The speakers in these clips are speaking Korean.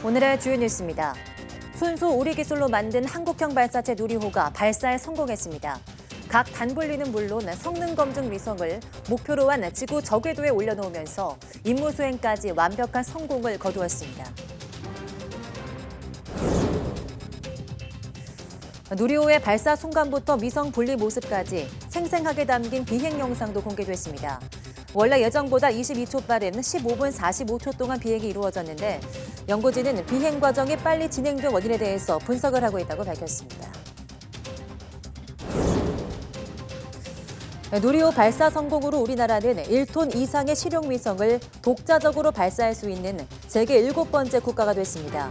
오늘의 주요 뉴스입니다. 순수 우리 기술로 만든 한국형 발사체 누리호가 발사에 성공했습니다. 각 단분리는 물론 성능 검증 위성을 목표로 한 지구 저궤도에 올려놓으면서 임무 수행까지 완벽한 성공을 거두었습니다. 누리호의 발사 순간부터 위성 분리 모습까지 생생하게 담긴 비행 영상도 공개됐습니다. 원래 예정보다 22초 빠른 15분 45초 동안 비행이 이루어졌는데 연구진은 비행 과정이 빨리 진행된 원인에 대해서 분석을 하고 있다고 밝혔습니다. 누리호 발사 성공으로 우리나라는 1톤 이상의 실용 위성을 독자적으로 발사할 수 있는 세계 7번째 국가가 됐습니다.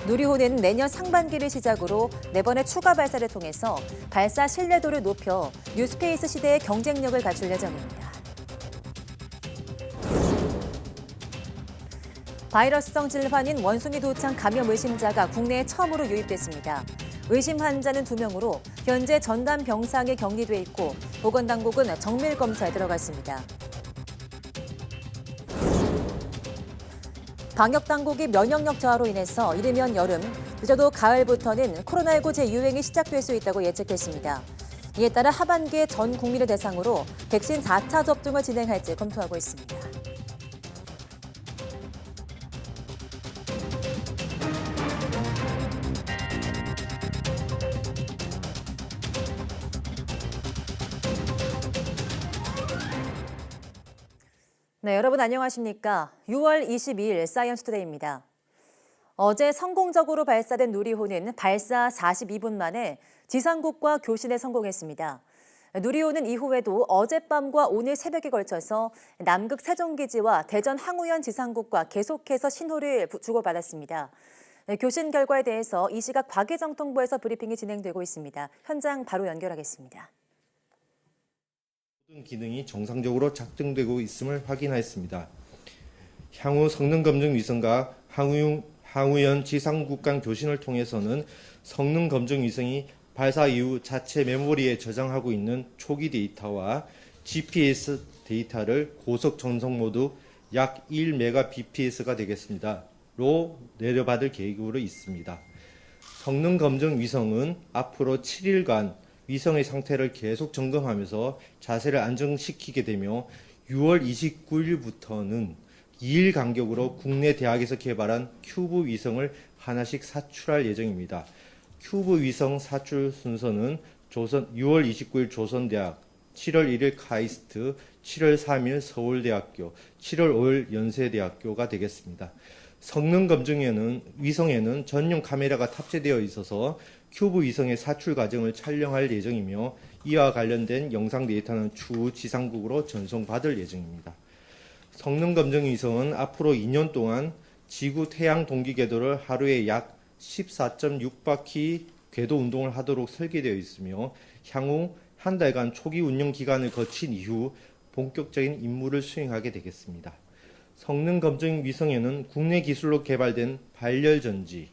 누리호는 내년 상반기를 시작으로 4번의 추가 발사를 통해서 발사 신뢰도를 높여 뉴스페이스 시대의 경쟁력을 갖출 예정입니다. 바이러스성 질환인 원숭이 도창 감염 의심자가 국내에 처음으로 유입됐습니다. 의심 환자는 2명으로 현재 전담 병상에 격리돼 있고 보건당국은 정밀 검사에 들어갔습니다. 방역당국이 면역력 저하로 인해서 이르면 여름, 늦어도 가을부터는 코로나19 재유행이 시작될 수 있다고 예측했습니다. 이에 따라 하반기에 전 국민을 대상으로 백신 4차 접종을 진행할지 검토하고 있습니다. 네, 여러분 안녕하십니까? 6월 22일 사이언스 투데이입니다. 어제 성공적으로 발사된 누리호는 발사 42분 만에 지상국과 교신에 성공했습니다. 누리호는 이후에도 어젯밤과 오늘 새벽에 걸쳐서 남극 세종기지와 대전 항우연 지상국과 계속해서 신호를 주고받았습니다. 교신 결과에 대해서 이 시각 과기정통부에서 브리핑이 진행되고 있습니다. 현장 바로 연결하겠습니다. 모든 기능이 정상적으로 작동되고 있음을 확인하였습니다. 향후 성능 검증 위성과 항우연 지상국 간 교신을 통해서는 성능 검증 위성이 발사 이후 자체 메모리에 저장하고 있는 초기 데이터와 GPS 데이터를 고속 전송 모두 약 1Mbps가 되겠습니다.로 내려받을 계획으로 있습니다. 성능 검증 위성은 앞으로 7일간 위성의 상태를 계속 점검하면서 자세를 안정시키게 되며 6월 29일부터는 2일 간격으로 국내 대학에서 개발한 큐브 위성을 하나씩 사출할 예정입니다. 큐브 위성 사출 순서는 6월 29일 조선대학, 7월 1일 카이스트, 7월 3일 서울대학교, 7월 5일 연세대학교가 되겠습니다. 성능 검증에는 위성에는 전용 카메라가 탑재되어 있어서 큐브 위성의 사출 과정을 촬영할 예정이며 이와 관련된 영상 데이터는 추후 지상국으로 전송받을 예정입니다. 성능 검증 위성은 앞으로 2년 동안 지구 태양 동기 궤도를 하루에 약 14.6바퀴 궤도 운동을 하도록 설계되어 있으며 향후 한 달간 초기 운영 기간을 거친 이후 본격적인 임무를 수행하게 되겠습니다. 성능 검증 위성에는 국내 기술로 개발된 발열 전지,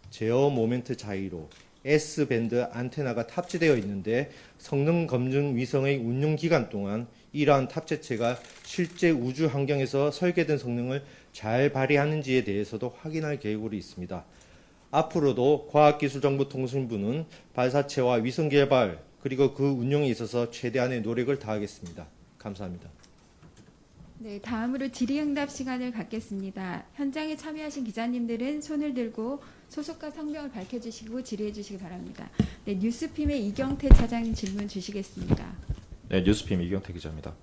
제어 모멘트 자이로, S밴드 안테나가 탑재되어 있는데 성능 검증 위성의 운용 기간 동안 이러한 탑재체가 실제 우주 환경에서 설계된 성능을 잘 발휘하는지에 대해서도 확인할 계획으로 있습니다. 앞으로도 과학기술정보통신부는 발사체와 위성 개발 그리고 그 운용에 있어서 최대한의 노력을 다하겠습니다. 감사합니다. 네, 다음으로 질의응답 시간을 갖겠습니다. 현장에 참여하신 기자님들은 손을 들고 소속과 성명을 밝혀주시고 질의해 주시기 바랍니다. 네, 뉴스핌의 이경태 차장님 질문 주시겠습니다. 네, 뉴스핌 이경태 기자입니다.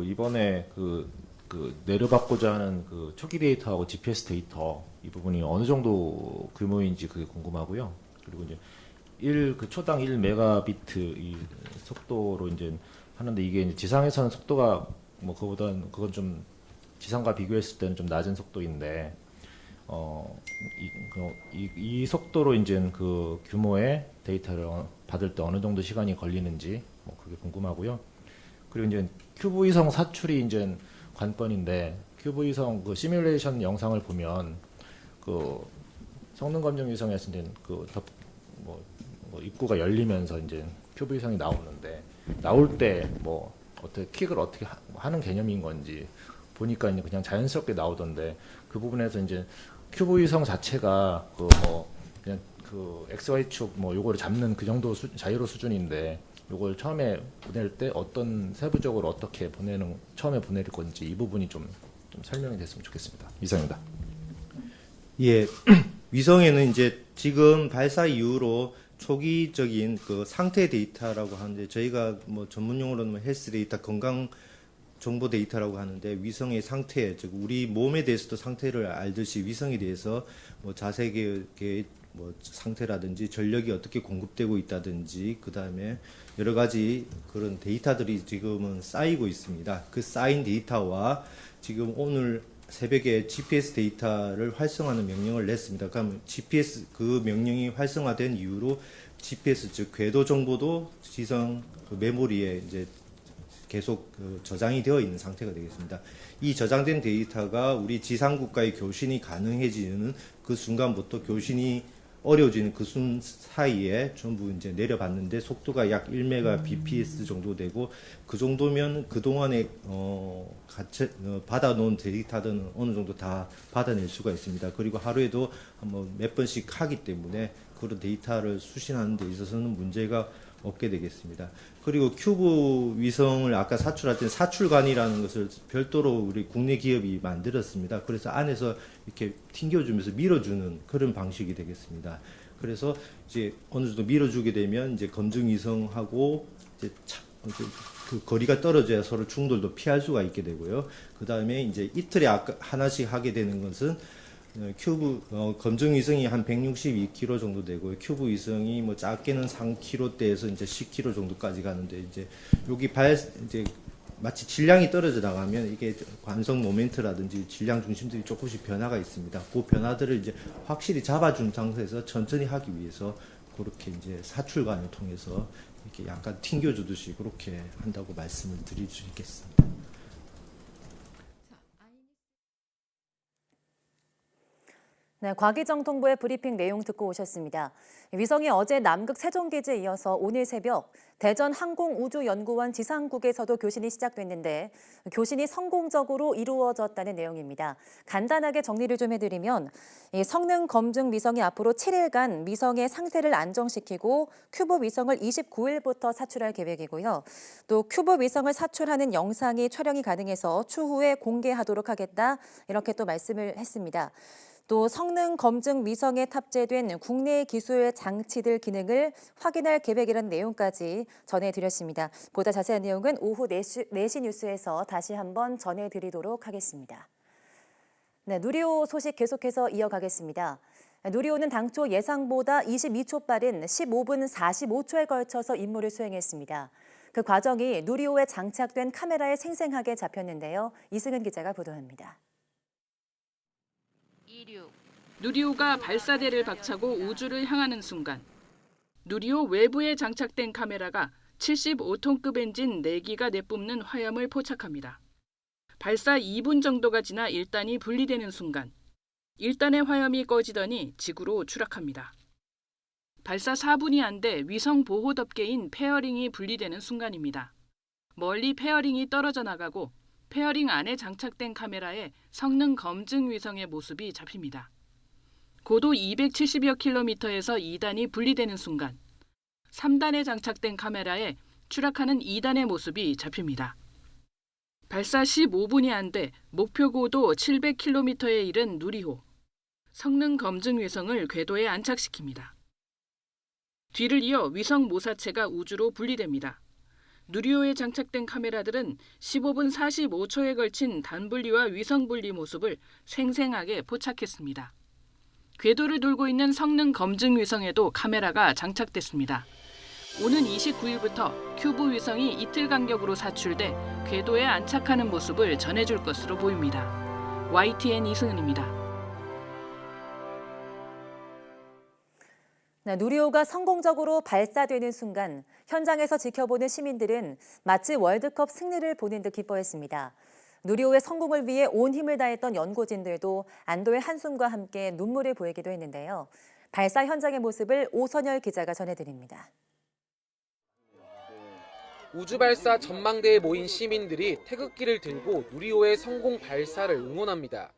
이번에 내려받고자 하는 그 초기 데이터하고 GPS 데이터 이 부분이 어느 정도 규모인지 그게 궁금하고요. 그리고 이제 초당 1메가비트 이 속도로 이제 하는데 이게 이제 지상에서는 속도가 그건 좀 지상과 비교했을 때는 좀 낮은 속도인데 이 속도로 이제 그 규모의 데이터를 받을 때 어느 정도 시간이 걸리는지 그게 궁금하고요. 그리고 이제 큐브 위성 사출이 이제 관건인데 큐브 위성 그 시뮬레이션 영상을 보면 그 성능 검증 위성에서 이제 입구가 열리면서 이제 큐브 위성이 나오는데 나올 때 어떻게 킥을 어떻게 하는 개념인 건지 보니까 이제 그냥 자연스럽게 나오던데 그 부분에서 이제 큐브 위성 자체가 그 뭐 그냥 그 XY축 뭐 요거를 잡는 그 정도 자유로 수준인데 요걸 처음에 보낼 때 어떤 세부적으로 어떻게 처음에 보낼 건지 이 부분이 좀 설명이 됐으면 좋겠습니다. 이상입니다. 예, 위성에는 이제 지금 발사 이후로 초기적인 그 상태 데이터라고 하는데 저희가 뭐 전문 용어로는 헬스 데이터, 건강 정보 데이터라고 하는데 위성의 상태, 즉 우리 몸에 대해서도 상태를 알듯이 위성에 대해서 뭐 자세계 뭐 상태라든지 전력이 어떻게 공급되고 있다든지 그 다음에 여러 가지 그런 데이터들이 지금은 쌓이고 있습니다. 그 쌓인 데이터와 지금 오늘 새벽에 GPS 데이터를 활성화하는 명령을 냈습니다. 그럼 GPS 그 명령이 활성화된 이후로 GPS 즉 궤도 정보도 지성 그 메모리에 이제 계속 저장이 되어 있는 상태가 되겠습니다. 이 저장된 데이터가 우리 지상국가의 교신이 가능해지는 그 순간부터 교신이 어려워지는 그 사이에 전부 이제 내려봤는데 속도가 약 1Mbps 정도 되고 그 정도면 그동안에 받아놓은 데이터들은 어느 정도 다 받아낼 수가 있습니다. 그리고 하루에도 몇 번씩 하기 때문에 그런 데이터를 수신하는 데 있어서는 문제가 없게 되겠습니다. 그리고 큐브 위성을 아까 사출할 때 사출관이라는 것을 별도로 우리 국내 기업이 만들었습니다. 그래서 안에서 이렇게 튕겨주면서 밀어주는 그런 방식이 되겠습니다. 그래서 이제 어느 정도 밀어주게 되면 이제 검증 위성하고 이제 그 거리가 떨어져야 서로 충돌도 피할 수가 있게 되고요. 그 다음에 이제 이틀에 하나씩 하게 되는 것은 큐브 검증 위성이 한 162km 정도 되고요. 큐브 위성이 뭐 작게는 3km대에서 이제 10km 정도까지 가는데 이제 여기 이제 마치 질량이 떨어져 나가면 이게 관성 모멘트라든지 질량 중심들이 조금씩 변화가 있습니다. 그 변화들을 이제 확실히 잡아준 상태에서 천천히 하기 위해서 그렇게 이제 사출관을 통해서 이렇게 약간 튕겨주듯이 그렇게 한다고 말씀을 드릴 수 있겠습니다. 네, 과기정통부의 브리핑 내용 듣고 오셨습니다. 위성이 어제 남극 세종기지에 이어서 오늘 새벽 대전 항공우주연구원 지상국에서도 교신이 시작됐는데 교신이 성공적으로 이루어졌다는 내용입니다. 간단하게 정리를 좀 해드리면 이 성능 검증 위성이 앞으로 7일간 위성의 상태를 안정시키고 큐브 위성을 29일부터 사출할 계획이고요. 또 큐브 위성을 사출하는 영상이 촬영이 가능해서 추후에 공개하도록 하겠다 이렇게 또 말씀을 했습니다. 또 성능 검증 위성에 탑재된 국내 기술 장치들 기능을 확인할 계획이라는 내용까지 전해드렸습니다. 보다 자세한 내용은 오후 4시 뉴스에서 다시 한번 전해드리도록 하겠습니다. 네, 누리호 소식 계속해서 이어가겠습니다. 누리호는 당초 예상보다 22초 빠른 15분 45초에 걸쳐서 임무를 수행했습니다. 그 과정이 누리호에 장착된 카메라에 생생하게 잡혔는데요. 이승은 기자가 보도합니다. 누리호가 발사대를 박차고 우주를 향하는 순간 누리호 외부에 장착된 카메라가 75톤급 엔진 4기가 내뿜는 화염을 포착합니다. 발사 2분 정도가 지나 1단이 분리되는 순간 1단의 화염이 꺼지더니 지구로 추락합니다. 발사 4분이 안 돼 위성 보호 덮개인 페어링이 분리되는 순간입니다. 멀리 페어링이 떨어져 나가고 페어링 안에 장착된 카메라에 성능 검증 위성의 모습이 잡힙니다. 고도 270여 킬로미터에서 2단이 분리되는 순간 3단에 장착된 카메라에 추락하는 2단의 모습이 잡힙니다. 발사 15분이 안 돼 목표 고도 700킬로미터에 이른 누리호. 성능 검증 위성을 궤도에 안착시킵니다. 뒤를 이어 위성 모사체가 우주로 분리됩니다. 누리호에 장착된 카메라들은 15분 45초에 걸친 단분리와 위성분리 모습을 생생하게 포착했습니다. 궤도를 돌고 있는 성능 검증 위성에도 카메라가 장착됐습니다. 오는 29일부터 큐브 위성이 이틀 간격으로 사출돼 궤도에 안착하는 모습을 전해줄 것으로 보입니다. YTN 이승은입니다. 네, 누리호가 성공적으로 발사되는 순간 현장에서 지켜보는 시민들은 마치 월드컵 승리를 보는 듯 기뻐했습니다. 누리호의 성공을 위해 온 힘을 다했던 연구진들도 안도의 한숨과 함께 눈물을 보이기도 했는데요. 발사 현장의 모습을 오선열 기자가 전해드립니다. 우주발사 전망대에 모인 시민들이 태극기를 들고 누리호의 성공 발사를 응원합니다.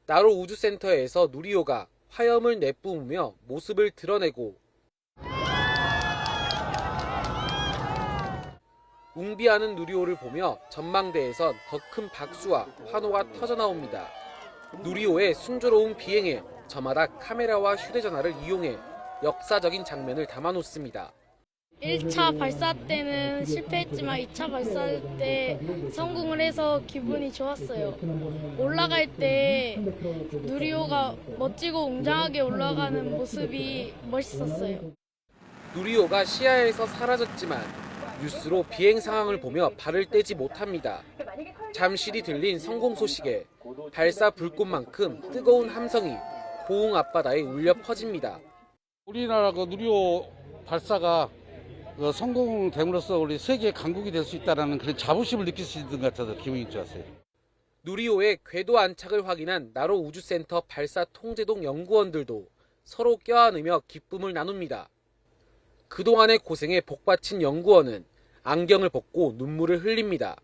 나로 우주센터에서 누리호가 화염을 내뿜으며 모습을 드러내고 웅비하는 누리호를 보며 전망대에선 더 큰 박수와 환호가 터져나옵니다. 누리호의 순조로운 비행에 저마다 카메라와 휴대전화를 이용해 역사적인 장면을 담아놓습니다. 1차 발사 때는 실패했지만 2차 발사 때 성공을 해서 기분이 좋았어요. 올라갈 때 누리호가 멋지고 웅장하게 올라가는 모습이 멋있었어요. 누리호가 시야에서 사라졌지만 뉴스로 비행 상황을 보며 발을 떼지 못합니다. 잠시 뒤 들린 성공 소식에 발사 불꽃만큼 뜨거운 함성이 고흥 앞바다에 울려 퍼집니다. 우리나라 누리호 발사가 성공됨으로써 우리 세계 강국이 될 수 있다는 그런 자부심을 느낄 수 있는 것 같아서 기분이 좋았어요. 누리호의 궤도 안착을 확인한 나로 우주센터 발사 통제동 연구원들도 서로 껴안으며 기쁨을 나눕니다. 그동안의 고생에 복받친 연구원은 안경을 벗고 눈물을 흘립니다.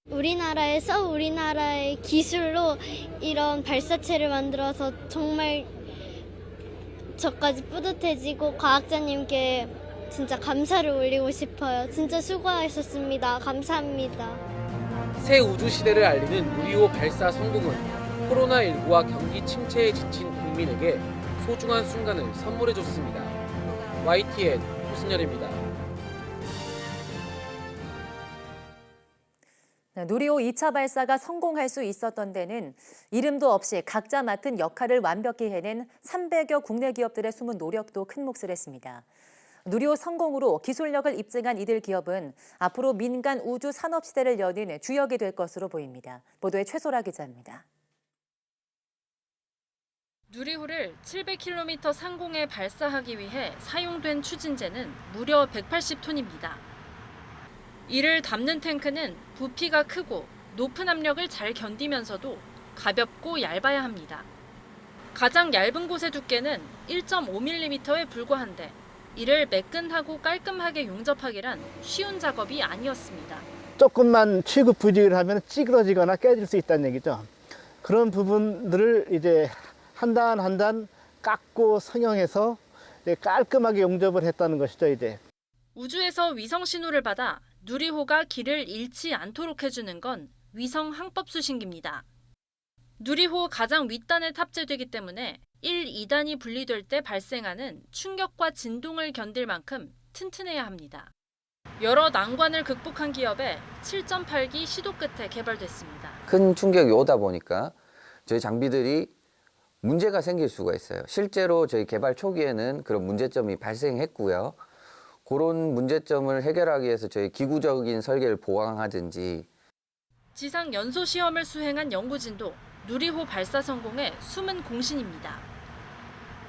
우리나라에서 우리나라의 기술로 이런 발사체를 만들어서 정말 저까지 뿌듯해지고 과학자님께 진짜 감사를 올리고 싶어요. 진짜 수고하셨습니다. 감사합니다. 새 우주 시대를 알리는 누리호 발사 성공은 코로나19와 경기 침체에 지친 국민에게 소중한 순간을 선물해줬습니다. YTN 오승열입니다. 누리호 2차 발사가 성공할 수 있었던 데는 이름도 없이 각자 맡은 역할을 완벽히 해낸 300여 국내 기업들의 숨은 노력도 큰 몫을 했습니다. 누리호 성공으로 기술력을 입증한 이들 기업은 앞으로 민간 우주 산업 시대를 여는 주역이 될 것으로 보입니다. 보도에 최소라 기자입니다. 누리호를 700km 상공에 발사하기 위해 사용된 추진제는 무려 180톤입니다. 이를 담는 탱크는 부피가 크고 높은 압력을 잘 견디면서도 가볍고 얇아야 합니다. 가장 얇은 곳의 두께는 1.5mm에 불과한데 이를 매끈하고 깔끔하게 용접하기란 쉬운 작업이 아니었습니다. 조금만 취급부직을 하면 찌그러지거나 깨질 수 있다는 얘기죠. 그런 부분들을 이제 한 단 한 단 깎고 성형해서 깔끔하게 용접을 했다는 것이죠, 이제. 우주에서 위성 신호를 받아 누리호가 길을 잃지 않도록 해주는 건 위성 항법 수신기입니다. 누리호 가장 윗단에 탑재되기 때문에 1, 2단이 분리될 때 발생하는 충격과 진동을 견딜 만큼 튼튼해야 합니다. 여러 난관을 극복한 기업에 7.8기 시도 끝에 개발됐습니다. 큰 충격이 오다 보니까 저희 장비들이 문제가 생길 수가 있어요. 실제로 저희 개발 초기에는 그런 문제점이 발생했고요. 그런 문제점을 해결하기 위해서 저희 기구적인 설계를 보강하든지. 지상 연소 시험을 수행한 연구진도 누리호 발사 성공의 숨은 공신입니다.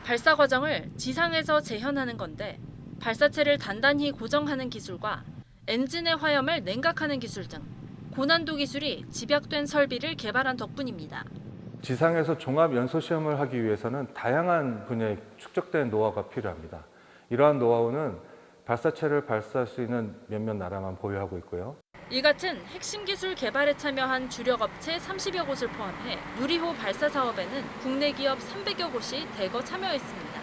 발사 과정을 지상에서 재현하는 건데 발사체를 단단히 고정하는 기술과 엔진의 화염을 냉각하는 기술 등 고난도 기술이 집약된 설비를 개발한 덕분입니다. 지상에서 종합 연소 시험을 하기 위해서는 다양한 분야의 축적된 노하우가 필요합니다. 이러한 노하우는 발사체를 발사할 수 있는 몇몇 나라만 보유하고 있고요. 이 같은 핵심 기술 개발에 참여한 주력 업체 30여 곳을 포함해 누리호 발사 사업에는 국내 기업 300여 곳이 대거 참여했습니다.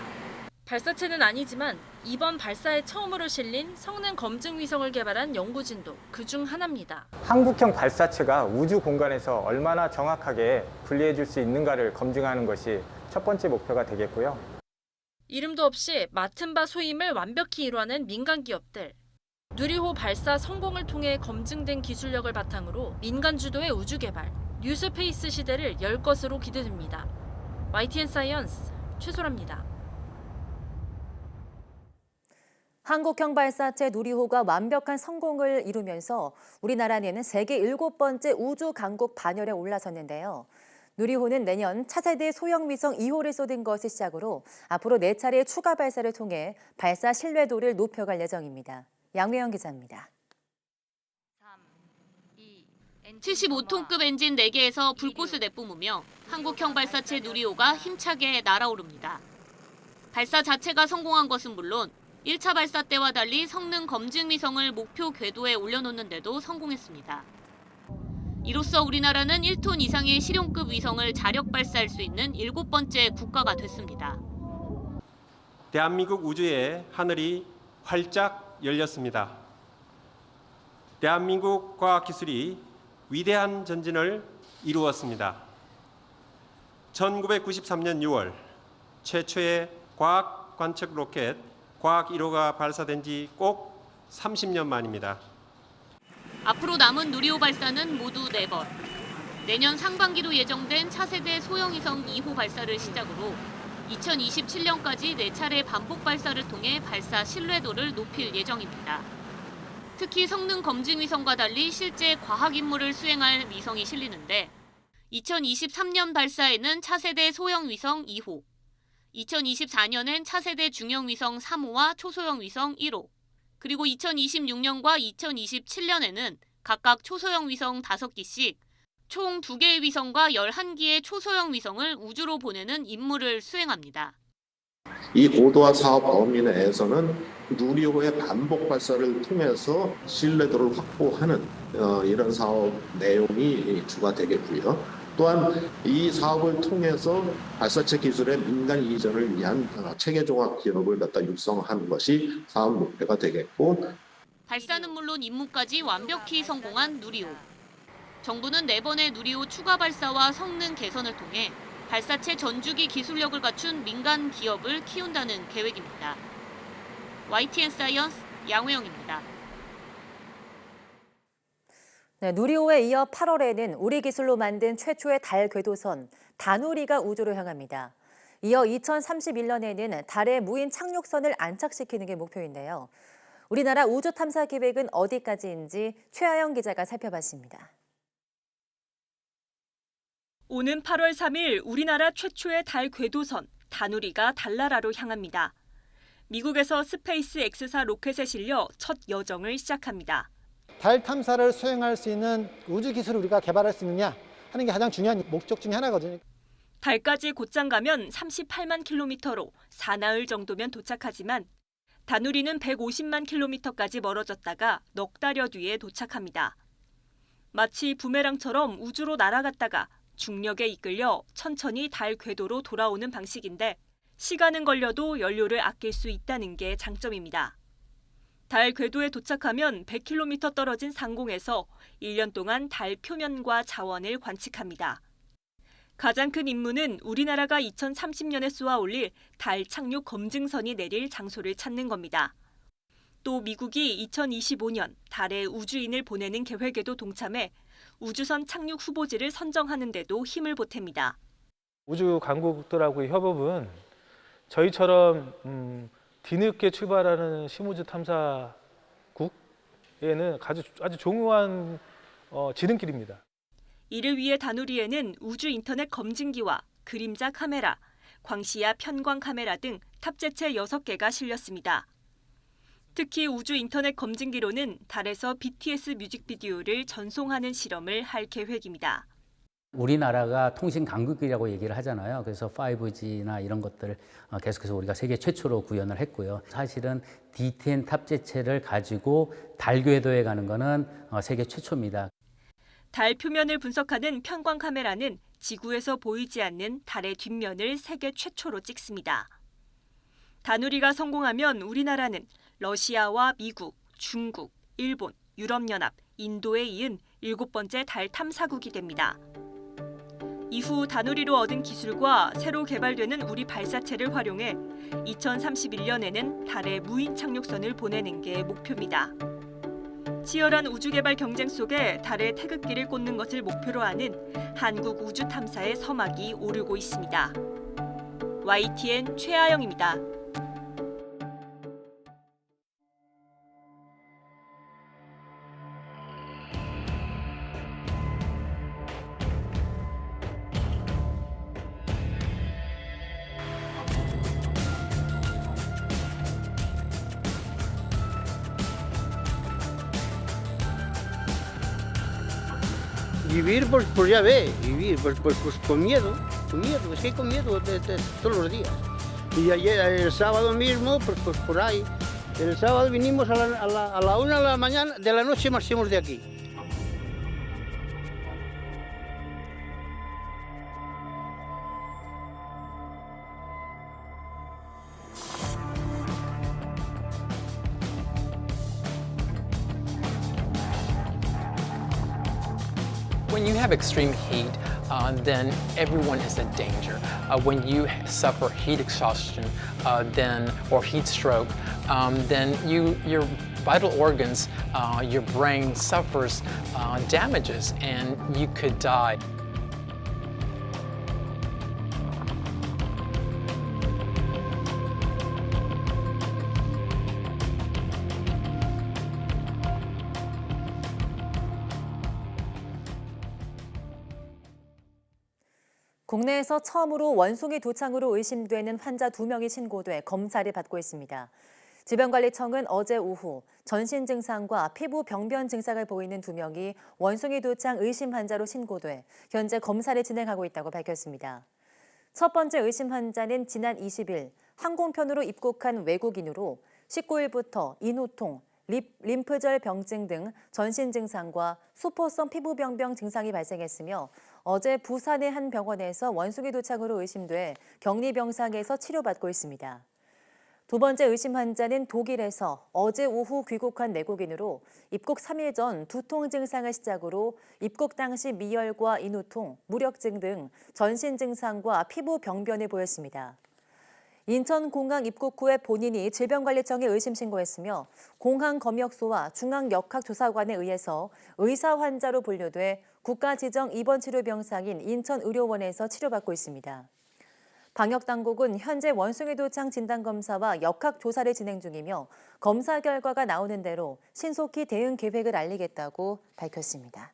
발사체는 아니지만 이번 발사에 처음으로 실린 성능 검증 위성을 개발한 연구진도 그중 하나입니다. 한국형 발사체가 우주 공간에서 얼마나 정확하게 분리해 줄 수 있는가를 검증하는 것이 첫 번째 목표가 되겠고요. 이름도 없이 맡은 바 소임을 완벽히 이뤄낸 민간 기업들. 누리호 발사 성공을 통해 검증된 기술력을 바탕으로 민간 주도의 우주 개발, 뉴스페이스 시대를 열 것으로 기대됩니다. YTN 사이언스 최소라입니다. 한국형 발사체 누리호가 완벽한 성공을 이루면서 우리나라는 세계 7번째 우주 강국 반열에 올라섰는데요. 누리호는 내년 차세대 소형 위성 2호를 쏘는 것을 시작으로 앞으로 4차례의 추가 발사를 통해 발사 신뢰도를 높여갈 예정입니다. 양회영 기자입니다. 75톤급 엔진 4개에서 불꽃을 내뿜으며 한국형 발사체 누리호가 힘차게 날아오릅니다. 발사 자체가 성공한 것은 물론 1차 발사 때와 달리 성능 검증 위성을 목표 궤도에 올려놓는 데도 성공했습니다. 이로써 우리나라는 1톤 이상의 실용급 위성을 자력 발사할 수 있는 7번째 국가가 됐습니다. 대한민국 우주의 하늘이 활짝 열렸습니다. 대한민국 과학기술이 위대한 전진을 이루었습니다. 1993년 6월 최초의 과학 관측 로켓 과학 1호가 발사된 지 꼭 30년 만입니다. 앞으로 남은 누리호 발사는 모두 4번. 내년 상반기로 예정된 차세대 소형위성 2호 발사를 시작으로 2027년까지 4차례 반복 발사를 통해 발사 신뢰도를 높일 예정입니다. 특히 성능 검증 위성과 달리 실제 과학 임무를 수행할 위성이 실리는데 2023년 발사에는 차세대 소형 위성 2호, 2024년엔 차세대 중형 위성 3호와 초소형 위성 1호, 그리고 2026년과 2027년에는 각각 초소형 위성 5기씩 총 2개의 위성과 11기의 초소형 위성을 우주로 보내는 임무를 수행합니다. 이 고도화 사업 범위 내에서는 누리호의 반복 발사를 통해서 신뢰도를 확보하는 이런 사업 내용이 주가 되겠고요. 또한 이 사업을 통해서 발사체 기술의 민간 이전을 위한 체계 종합 기업을 육성하는 것이 사업 목표가 되겠고, 발사는 물론 임무까지 완벽히 성공한 누리호. 정부는 4번의 누리호 추가 발사와 성능 개선을 통해 발사체 전주기 기술력을 갖춘 민간 기업을 키운다는 계획입니다. YTN 사이언스 양호영입니다. 네, 누리호에 이어 8월에는 우리 기술로 만든 최초의 달 궤도선 다누리가 우주로 향합니다. 이어 2031년에는 달에 무인 착륙선을 안착시키는 게 목표인데요. 우리나라 우주 탐사 계획은 어디까지인지 최하영 기자가 살펴봤습니다. 오는 8월 3일 우리나라 최초의 달 궤도선 다누리가 달나라로 향합니다. 미국에서 스페이스 X사 로켓에 실려 첫 여정을 시작합니다. 달 탐사를 수행할 수 있는 우주 기술을 우리가 개발할 수 있느냐 하는 게 가장 중요한 목적 중에 하나거든요. 달까지 곧장 가면 38만 킬로미터로 사나흘 정도면 도착하지만 다누리는 150만 킬로미터까지 멀어졌다가 넉 달여 뒤에 도착합니다. 마치 부메랑처럼 우주로 날아갔다가 중력에 이끌려 천천히 달 궤도로 돌아오는 방식인데 시간은 걸려도 연료를 아낄 수 있다는 게 장점입니다. 달 궤도에 도착하면 100km 떨어진 상공에서 1년 동안 달 표면과 자원을 관측합니다. 가장 큰 임무는 우리나라가 2030년에 쏘아 올릴 달 착륙 검증선이 내릴 장소를 찾는 겁니다. 또 미국이 2025년 달에 우주인을 보내는 계획에도 동참해 우주선 착륙 후보지를 선정하는 데도 힘을 보탭니다. 우주 강국들하고의 협업은 저희처럼 뒤늦게 출발하는 심우주 탐사국에는 아주 중요한 지름길입니다. 이를 위해 다누리에는 우주 인터넷 검증기와 그림자 카메라, 광시야 편광 카메라 등 탑재체 6개가 실렸습니다. 특히 우주 인터넷 검증기로는 달에서 BTS 뮤직비디오를 전송하는 실험을 할 계획입니다. 우리나라가 통신 강국이라고 얘기를 하잖아요. 그래서 5G나 이런 것들 계속해서 우리가 세계 최초로 구현을 했고요. 사실은 D10 탑재체를 가지고 달 궤도에 가는 거는 세계 최초입니다. 달 표면을 분석하는 편광 카메라는 지구에서 보이지 않는 달의 뒷면을 세계 최초로 찍습니다. 다누리가 성공하면 우리나라는 러시아와 미국, 중국, 일본, 유럽연합, 인도에 이은 7번째 달 탐사국이 됩니다. 이후 다누리로 얻은 기술과 새로 개발되는 우리 발사체를 활용해 2031년에는 달에 무인 착륙선을 보내는 게 목표입니다. 치열한 우주개발 경쟁 속에 달에 태극기를 꽂는 것을 목표로 하는 한국 우주 탐사의 서막이 오르고 있습니다. YTN 최하영입니다. Vivir por ya ve, vivir con miedo, es que con miedo todos los días. Y ayer, el sábado mismo, pues por ahí. El sábado vinimos a la 1 de la mañana, de la noche marchamos de aquí. When you have extreme heat, then everyone is in danger. When you suffer heat exhaustion, or heat stroke, then your vital organs, your brain suffers damages, and you could die. 국내에서 처음으로 원숭이 도창으로 의심되는 환자 2명이 신고돼 검사를 받고 있습니다. 질병관리청은 어제 오후 전신 증상과 피부 병변 증상을 보이는 2명이 원숭이 도창 의심 환자로 신고돼 현재 검사를 진행하고 있다고 밝혔습니다. 첫 번째 의심 환자는 지난 20일 항공편으로 입국한 외국인으로 19일부터 인후통, 림프절 병증 등 전신 증상과 수포성 피부병변 증상이 발생했으며 어제 부산의 한 병원에서 원숭이 도창으로 의심돼 격리병상에서 치료받고 있습니다. 두 번째 의심 환자는 독일에서 어제 오후 귀국한 내국인으로 입국 3일 전 두통 증상을 시작으로 입국 당시 미열과 인후통, 무력증 등 전신 증상과 피부 병변을 보였습니다. 인천공항 입국 후에 본인이 질병관리청에 의심 신고했으며 공항검역소와 중앙역학조사관에 의해서 의사 환자로 분류돼 국가지정 입원치료병상인 인천의료원에서 치료받고 있습니다. 방역당국은 현재 원숭이 도창 진단검사와 역학조사를 진행 중이며 검사 결과가 나오는 대로 신속히 대응 계획을 알리겠다고 밝혔습니다.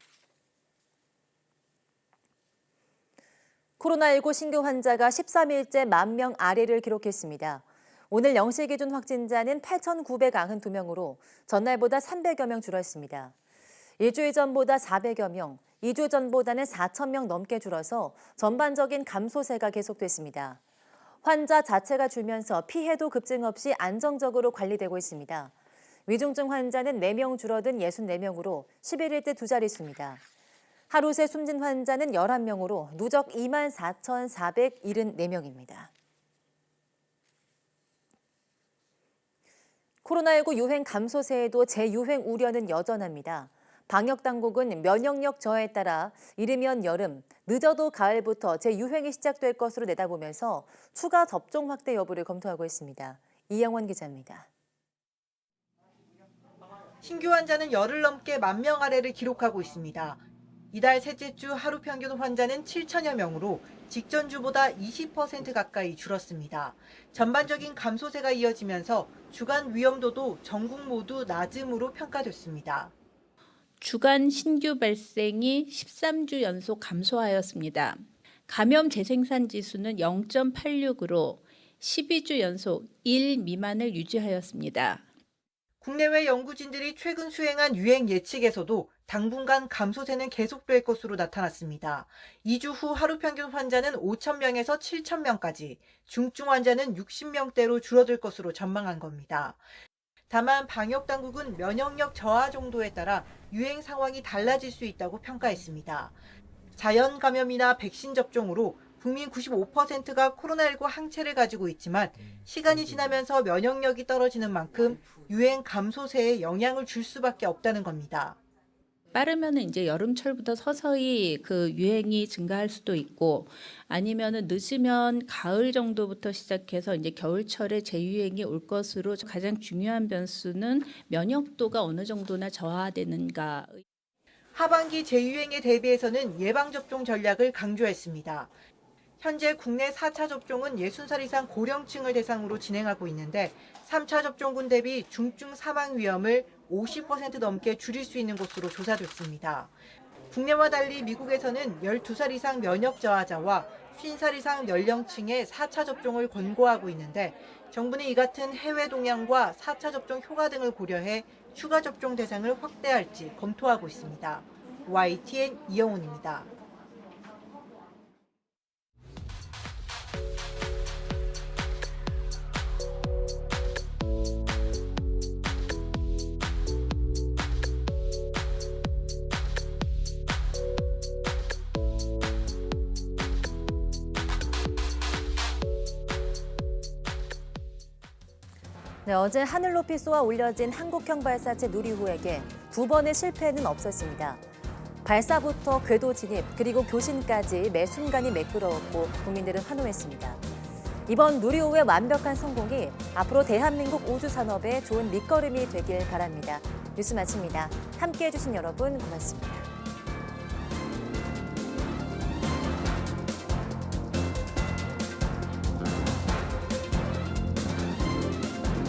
코로나19 신규 환자가 13일째 10,000명 아래를 기록했습니다. 오늘 0시 기준 확진자는 8,992명으로 전날보다 300여 명 줄었습니다. 일주일 전보다 400여 명, 2주 전보다는 4,000명 넘게 줄어서 전반적인 감소세가 계속됐습니다. 환자 자체가 줄면서 피해도 급증 없이 안정적으로 관리되고 있습니다. 위중증 환자는 4명 줄어든 64명으로 11일째 두 자릿수입니다. 하루 새 숨진 환자는 11명으로 누적 24,474명입니다. 코로나19 유행 감소세에도 재유행 우려는 여전합니다. 방역당국은 면역력 저하에 따라 이르면 여름, 늦어도 가을부터 재유행이 시작될 것으로 내다보면서 추가 접종 확대 여부를 검토하고 있습니다. 이영원 기자입니다. 신규 환자는 열흘 넘게 10,000명 아래를 기록하고 있습니다. 이달 셋째 주 하루 평균 환자는 7,000여 명으로 직전 주보다 20% 가까이 줄었습니다. 전반적인 감소세가 이어지면서 주간 위험도도 전국 모두 낮음으로 평가됐습니다. 주간 신규 발생이 13주 연속 감소하였습니다. 감염 재생산 지수는 0.86으로 12주 연속 1 미만을 유지하였습니다. 국내외 연구진들이 최근 수행한 유행 예측에서도 당분간 감소세는 계속될 것으로 나타났습니다. 2주 후 하루 평균 환자는 5,000명에서 7,000명까지, 중증 환자는 60명대로 줄어들 것으로 전망한 겁니다. 다만 방역당국은 면역력 저하 정도에 따라 유행 상황이 달라질 수 있다고 평가했습니다. 자연 감염이나 백신 접종으로 국민 95%가 코로나19 항체를 가지고 있지만 시간이 지나면서 면역력이 떨어지는 만큼 유행 감소세에 영향을 줄 수밖에 없다는 겁니다. 빠르면은 이제 여름철부터 서서히 그 유행이 증가할 수도 있고 아니면은 늦으면 가을 정도부터 시작해서 이제 겨울철에 재유행이 올 것으로 가장 중요한 변수는 면역도가 어느 정도나 저하되는가. 하반기 재유행에 대비해서는 예방접종 전략을 강조했습니다. 현재 국내 4차 접종은 60살 이상 고령층을 대상으로 진행하고 있는데 3차 접종군 대비 중증 사망 위험을 50% 넘게 줄일 수 있는 것으로 조사됐습니다. 국내와 달리 미국에서는 12살 이상 면역 저하자와 50살 이상 연령층의 4차 접종을 권고하고 있는데 정부는 이 같은 해외 동향과 4차 접종 효과 등을 고려해 추가 접종 대상을 확대할지 검토하고 있습니다. YTN 이영훈입니다. 네, 어제 하늘 높이 쏘아 올려진 한국형 발사체 누리호에게 2번의 실패는 없었습니다. 발사부터 궤도 진입 그리고 교신까지 매 순간이 매끄러웠고 국민들은 환호했습니다. 이번 누리호의 완벽한 성공이 앞으로 대한민국 우주 산업에 좋은 밑거름이 되길 바랍니다. 뉴스 마칩니다. 함께해 주신 여러분 고맙습니다.